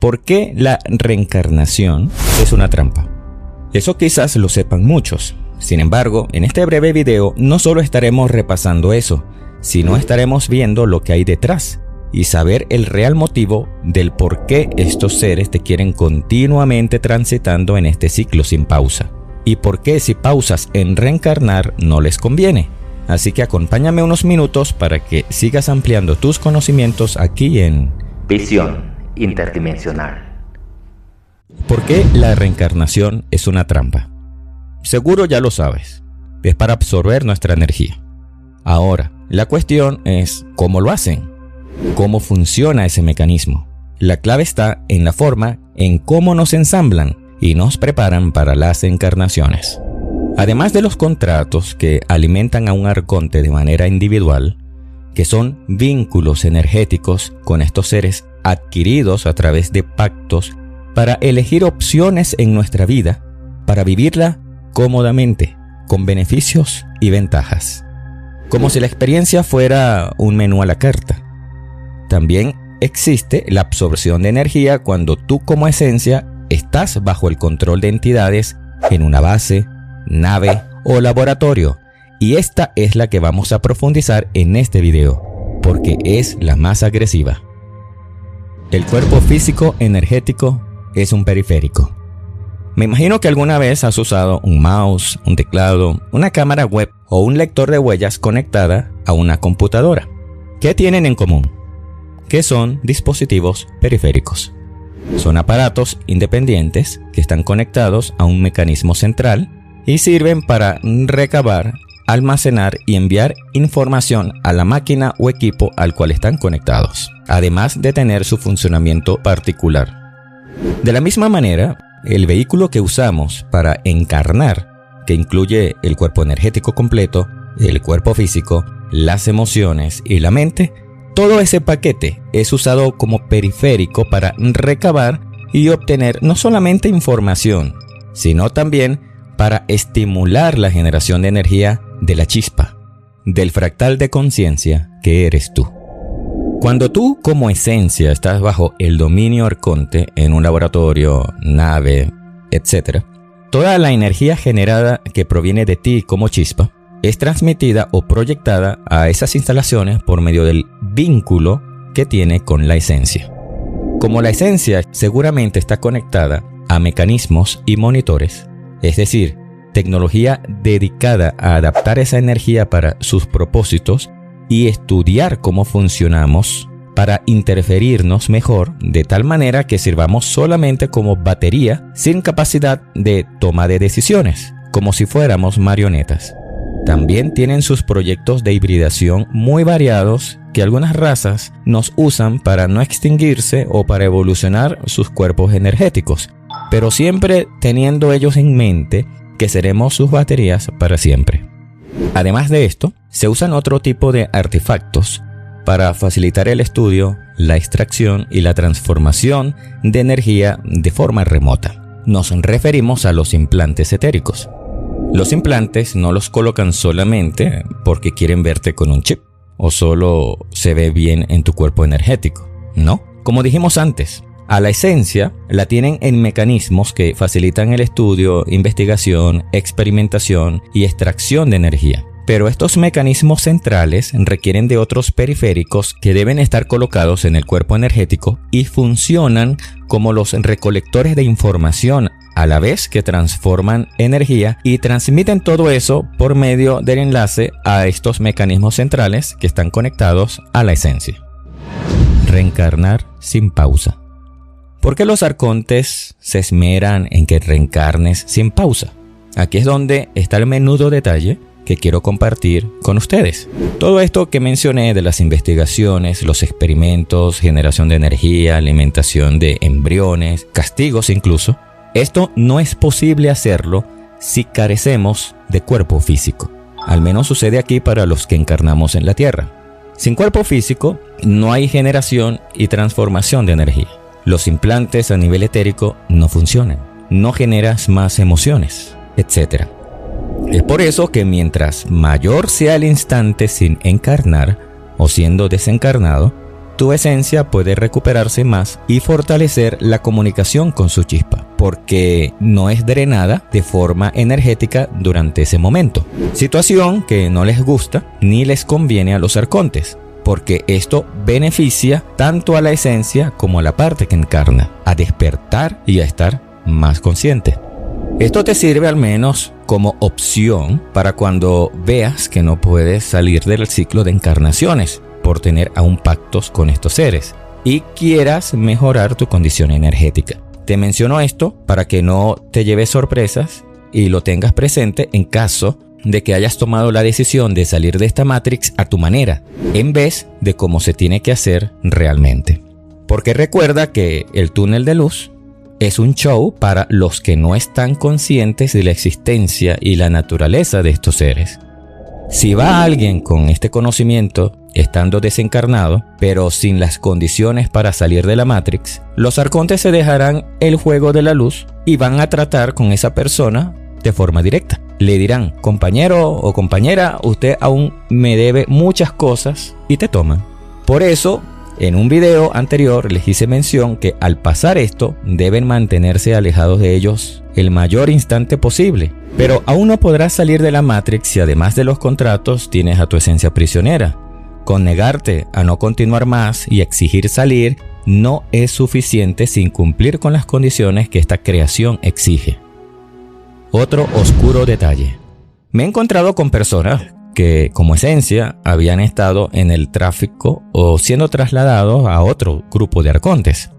¿Por qué la reencarnación es una trampa? Eso quizás lo sepan muchos. Sin embargo, en este breve video no solo estaremos repasando eso, sino estaremos viendo lo que hay detrás y saber el real motivo del por qué estos seres te quieren continuamente transitando en este ciclo sin pausa. Y por qué si pausas en reencarnar no les conviene. Así que acompáñame unos minutos para que sigas ampliando tus conocimientos aquí en Visión Interdimensional. ¿Por qué la reencarnación es una trampa? Seguro ya lo sabes. Es para absorber nuestra energía. Ahora, la cuestión es ¿cómo lo hacen? ¿Cómo funciona ese mecanismo? La clave está en la forma en cómo nos ensamblan y nos preparan para las encarnaciones. Además de los contratos que alimentan a un arconte de manera individual, que son vínculos energéticos con estos seres adquiridos a través de pactos para elegir opciones en nuestra vida, para vivirla cómodamente, con beneficios y ventajas. Como si la experiencia fuera un menú a la carta. También existe la absorción de energía cuando tú como esencia estás bajo el control de entidades en una base, nave o laboratorio. Y esta es la que vamos a profundizar en este video, porque es la más agresiva. El cuerpo físico energético es un periférico. Me imagino que alguna vez has usado un mouse, un teclado, una cámara web o un lector de huellas conectada a una computadora. ¿Qué tienen en común? Que son dispositivos periféricos. Son aparatos independientes que están conectados a un mecanismo central y sirven para recabar, almacenar y enviar información a la máquina o equipo al cual están conectados, además de tener su funcionamiento particular. De la misma manera, el vehículo que usamos para encarnar, que incluye el cuerpo energético completo, el cuerpo físico, las emociones y la mente, todo ese paquete es usado como periférico para recabar y obtener no solamente información, sino también para estimular la generación de energía de la chispa, del fractal de conciencia que eres tú. Cuando tú como esencia estás bajo el dominio arconte en un laboratorio, nave, etc., toda la energía generada que proviene de ti como chispa es transmitida o proyectada a esas instalaciones por medio del vínculo que tiene con la esencia. Como la esencia seguramente está conectada a mecanismos y monitores, es decir, tecnología dedicada a adaptar esa energía para sus propósitos y estudiar cómo funcionamos para interferirnos mejor de tal manera que sirvamos solamente como batería sin capacidad de toma de decisiones, como si fuéramos marionetas. También tienen sus proyectos de hibridación muy variados que algunas razas nos usan para no extinguirse o para evolucionar sus cuerpos energéticos, pero siempre teniendo ellos en mente que seremos sus baterías para siempre. Además de esto, se usan otro tipo de artefactos para facilitar el estudio, la extracción y la transformación de energía de forma remota. Nos referimos a los implantes etéricos. Los implantes no los colocan solamente porque quieren verte con un chip o solo se ve bien en tu cuerpo energético. No, como dijimos antes, a la esencia la tienen en mecanismos que facilitan el estudio, investigación, experimentación y extracción de energía. Pero estos mecanismos centrales requieren de otros periféricos que deben estar colocados en el cuerpo energético y funcionan como los recolectores de información a la vez que transforman energía y transmiten todo eso por medio del enlace a estos mecanismos centrales que están conectados a la esencia. Reencarnar sin pausa. ¿Por qué los arcontes se esmeran en que reencarnes sin pausa? Aquí es donde está el menudo detalle que quiero compartir con ustedes. Todo esto que mencioné de las investigaciones, los experimentos, generación de energía, alimentación de embriones, castigos incluso, esto no es posible hacerlo si carecemos de cuerpo físico. Al menos sucede aquí para los que encarnamos en la Tierra. Sin cuerpo físico no hay generación y transformación de energía. Los implantes a nivel etérico no funcionan. No generas más emociones, etc. Es por eso que mientras mayor sea el instante sin encarnar o siendo desencarnado, tu esencia puede recuperarse más y fortalecer la comunicación con su chispa, porque no es drenada de forma energética durante ese momento. Situación que no les gusta ni les conviene a los arcontes, porque esto beneficia tanto a la esencia como a la parte que encarna, a despertar y a estar más consciente. Esto te sirve al menos como opción para cuando veas que no puedes salir del ciclo de encarnaciones por tener aún pactos con estos seres y quieras mejorar tu condición energética. Te menciono esto para que no te lleves sorpresas y lo tengas presente en caso de que hayas tomado la decisión de salir de esta Matrix a tu manera, en vez de cómo se tiene que hacer realmente. Porque recuerda que el túnel de luz es un show para los que no están conscientes de la existencia y la naturaleza de estos seres. Si va alguien con este conocimiento, estando desencarnado, pero sin las condiciones para salir de la Matrix, los arcontes se dejarán el juego de la luz y van a tratar con esa persona de forma directa. Le dirán: compañero o compañera, usted aún me debe muchas cosas, y te toman. Por eso, en un video anterior les hice mención que al pasar esto deben mantenerse alejados de ellos el mayor instante posible. Pero aún no podrás salir de la Matrix si además de los contratos tienes a tu esencia prisionera. Con negarte a no continuar más y exigir salir no es suficiente sin cumplir con las condiciones que esta creación exige. Otro oscuro detalle. Me he encontrado con personas que como esencia habían estado en el tráfico o siendo trasladados a otro grupo de arcontes.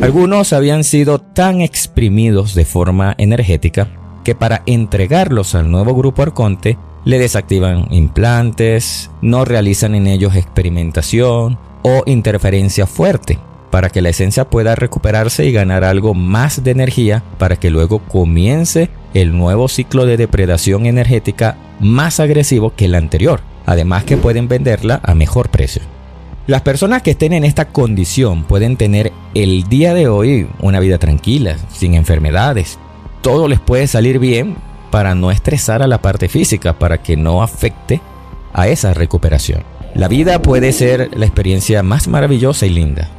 Algunos habían sido tan exprimidos de forma energética que para entregarlos al nuevo grupo arconte le desactivan implantes, no realizan en ellos experimentación o interferencia fuerte para que la esencia pueda recuperarse y ganar algo más de energía para que luego comience el nuevo ciclo de depredación energética más agresivo que el anterior, además que pueden venderla a mejor precio. Las personas que estén en esta condición pueden tener el día de hoy una vida tranquila, sin enfermedades. Todo les puede salir bien para no estresar a la parte física, para que no afecte a esa recuperación. La vida puede ser la experiencia más maravillosa y linda.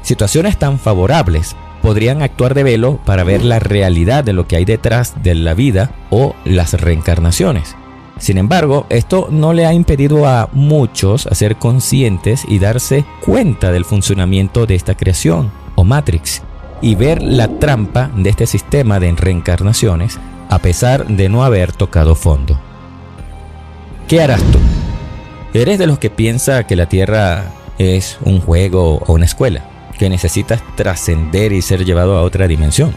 Situaciones tan favorables podrían actuar de velo para ver la realidad de lo que hay detrás de la vida o las reencarnaciones. Sin embargo, esto no le ha impedido a muchos a ser conscientes y darse cuenta del funcionamiento de esta creación o Matrix y ver la trampa de este sistema de reencarnaciones a pesar de no haber tocado fondo. ¿Qué harás tú? ¿Eres de los que piensa que la Tierra es un juego o una escuela? ¿Que necesitas trascender y ser llevado a otra dimensión?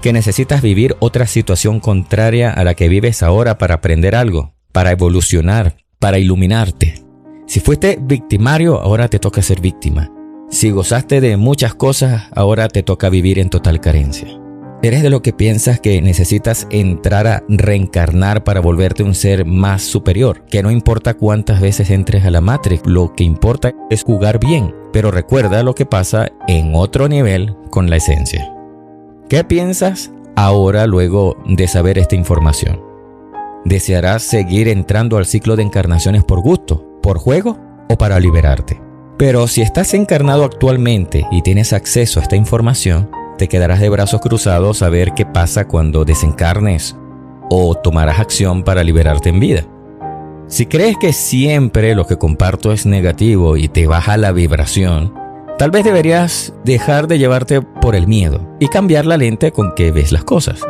¿Que necesitas vivir otra situación contraria a la que vives ahora para aprender algo, para evolucionar, para iluminarte? Si fuiste victimario, ahora te toca ser víctima. Si gozaste de muchas cosas, ahora te toca vivir en total carencia. ¿Eres de lo que piensas que necesitas entrar a reencarnar para volverte un ser más superior? Que no importa cuántas veces entres a la Matrix, lo que importa es jugar bien. Pero recuerda lo que pasa en otro nivel con la esencia. ¿Qué piensas ahora luego de saber esta información? ¿Desearás seguir entrando al ciclo de encarnaciones por gusto, por juego o para liberarte? Pero si estás encarnado actualmente y tienes acceso a esta información, te quedarás de brazos cruzados a ver qué pasa cuando desencarnes o tomarás acción para liberarte en vida. Si crees que siempre lo que comparto es negativo y te baja la vibración, tal vez deberías dejar de llevarte por el miedo y cambiar la lente con que ves las cosas.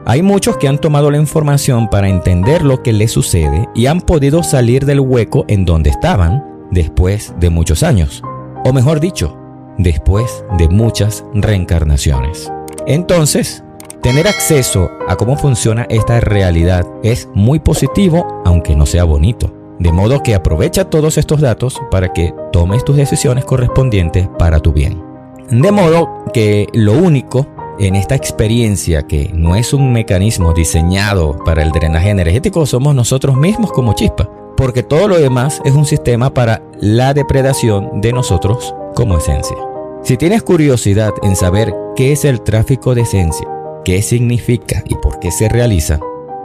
Hay muchos que han tomado la información para entender lo que les sucede y han podido salir del hueco en donde estaban después de muchos años, o mejor dicho, después de muchas reencarnaciones. Entonces, tener acceso a cómo funciona esta realidad es muy positivo, aunque no sea bonito. De modo que aprovecha todos estos datos para que tomes tus decisiones correspondientes para tu bien. De modo que lo único en esta experiencia que no es un mecanismo diseñado para el drenaje energético somos nosotros mismos como chispa, porque todo lo demás es un sistema para la depredación de nosotros como esencia. Si tienes curiosidad en saber qué es el tráfico de esencia, qué significa y por qué se realiza,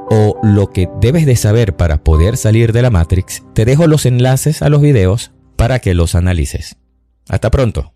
o lo que debes de saber para poder salir de la Matrix, te dejo los enlaces a los videos para que los analices. Hasta pronto.